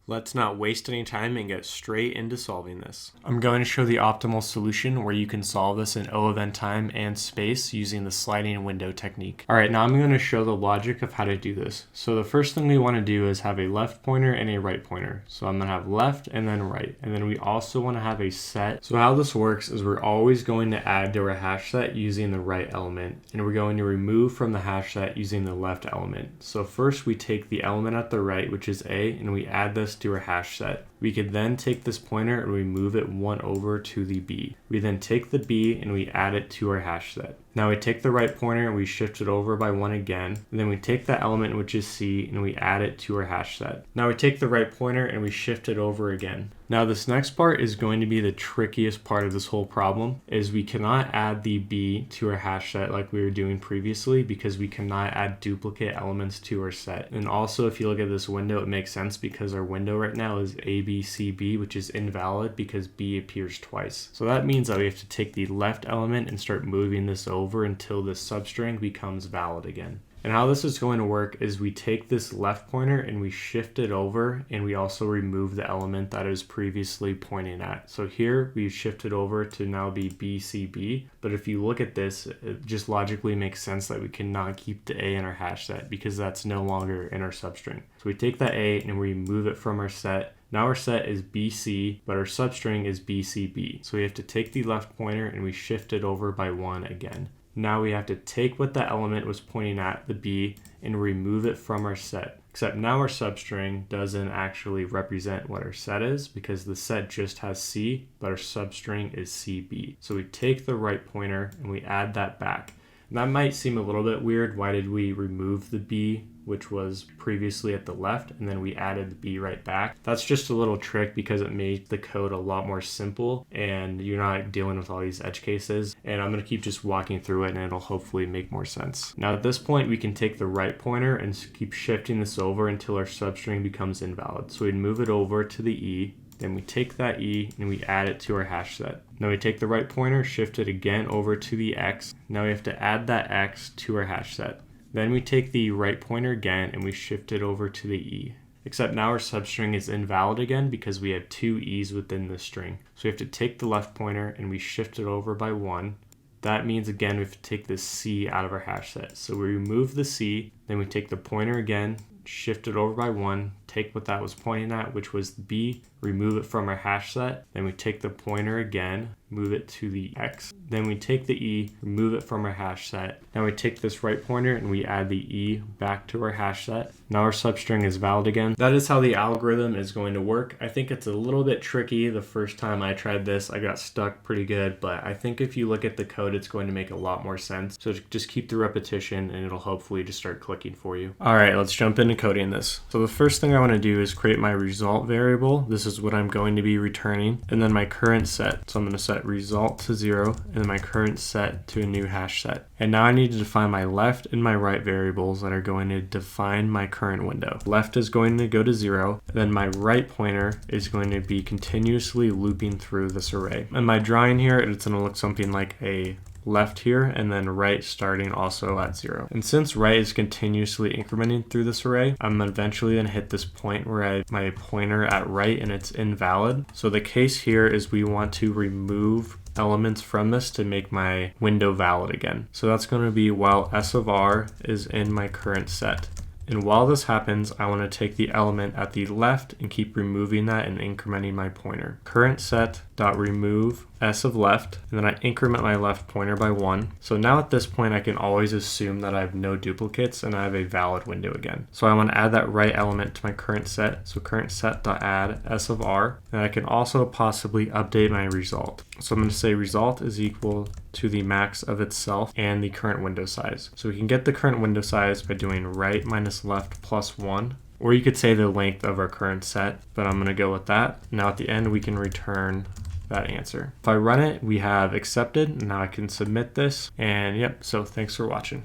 Let's not waste any time and get straight into solving this. I'm going to show the optimal solution where you can solve this in O of n time and space using the sliding window technique. All right, now I'm going to show the logic of how to do this. So the first thing we want to do is have a left pointer and a right pointer. So I'm going to have left and then right. And then we also want to have a set. So how this works is we're always going to add to our hash set using the right element. And we're going to remove from the hash set using the left element. So first we take the element at the right, which is A, and we add this to our hash set. We could then take this pointer and we move it one over to the B. We then take the B and we add it to our hash set. Now we take the right pointer and we shift it over by one again. And then we take that element, which is C, and we add it to our hash set. Now we take the right pointer and we shift it over again. Now this next part is going to be the trickiest part of this whole problem, is we cannot add the B to our hash set like we were doing previously because we cannot add duplicate elements to our set. And also if you look at this window, it makes sense because our window right now is ABCB, which is invalid because B appears twice. So that means that we have to take the left element and start moving this over until this substring becomes valid again. And how this is going to work is we take this left pointer and we shift it over, and we also remove the element that it was previously pointing at. So here we shift it over to now be BCB, but if you look at this, it just logically makes sense that we cannot keep the A in our hash set because that's no longer in our substring. So we take that A and we remove it from our set. Now our set is BC, but our substring is BCB. So we have to take the left pointer and we shift it over by one again. Now we have to take what that element was pointing at, the B, and remove it from our set. Except now our substring doesn't actually represent what our set is because the set just has C, but our substring is CB. So we take the right pointer and we add that back. And that might seem a little bit weird. Why did we remove the B, which was previously at the left, and then we added the B right back? That's just a little trick because it made the code a lot more simple and you're not dealing with all these edge cases. And I'm going to keep just walking through it and it'll hopefully make more sense. Now at this point, we can take the right pointer and keep shifting this over until our substring becomes invalid. So we'd move it over to the E. Then we take that E and we add it to our hash set. Now we take the right pointer, shift it again over to the X. Now we have to add that X to our hash set. Then we take the right pointer again and we shift it over to the E. Except now our substring is invalid again because we have two E's within the string. So we have to take the left pointer and we shift it over by one. That means again we have to take this C out of our hash set. So we remove the C, then we take the pointer again, shift it over by one, take what that was pointing at, which was the B, remove it from our hash set. Then we take the pointer again, move it to the X. Then we take the E, remove it from our hash set. Now we take this right pointer and we add the E back to our hash set. Now our substring is valid again. That is how the algorithm is going to work. I think it's a little bit tricky. The first time I tried this, I got stuck pretty good, but I think if you look at the code, it's going to make a lot more sense. So just keep the repetition and it'll hopefully just start clicking for you. All right, let's jump into coding this. So the first thing I want to do is create my result variable. This is what I'm going to be returning, and then my current set. So I'm going to set result to 0 and then my current set to a new hash set. And now I need to define my left and my right variables that are going to define my current window. Left is going to go to 0, and then my right pointer is going to be continuously looping through this array. And my drawing here, it's going to look something like a left here and then right starting also at 0. And since right is continuously incrementing through this array, I'm eventually going to hit this point where I have my pointer at right and it's invalid. So the case here is we want to remove elements from this to make my window valid again. So that's going to be while s of r is in my current set. And while this happens, I want to take the element at the left and keep removing that and incrementing my pointer. Current set dot remove s of left, and then I increment my left pointer by 1. So now at this point I can always assume that I have no duplicates and I have a valid window again. So I want to add that right element to my current set. So current set dot add s of r, and I can also possibly update my result. So I'm going to say result is equal to the max of itself and the current window size. So we can get the current window size by doing right minus left plus 1. Or you could say the length of our current set, but I'm going to go with that. Now at the end we can return that answer. If I run it, we have accepted. Now I can submit this, and yep, so thanks for watching.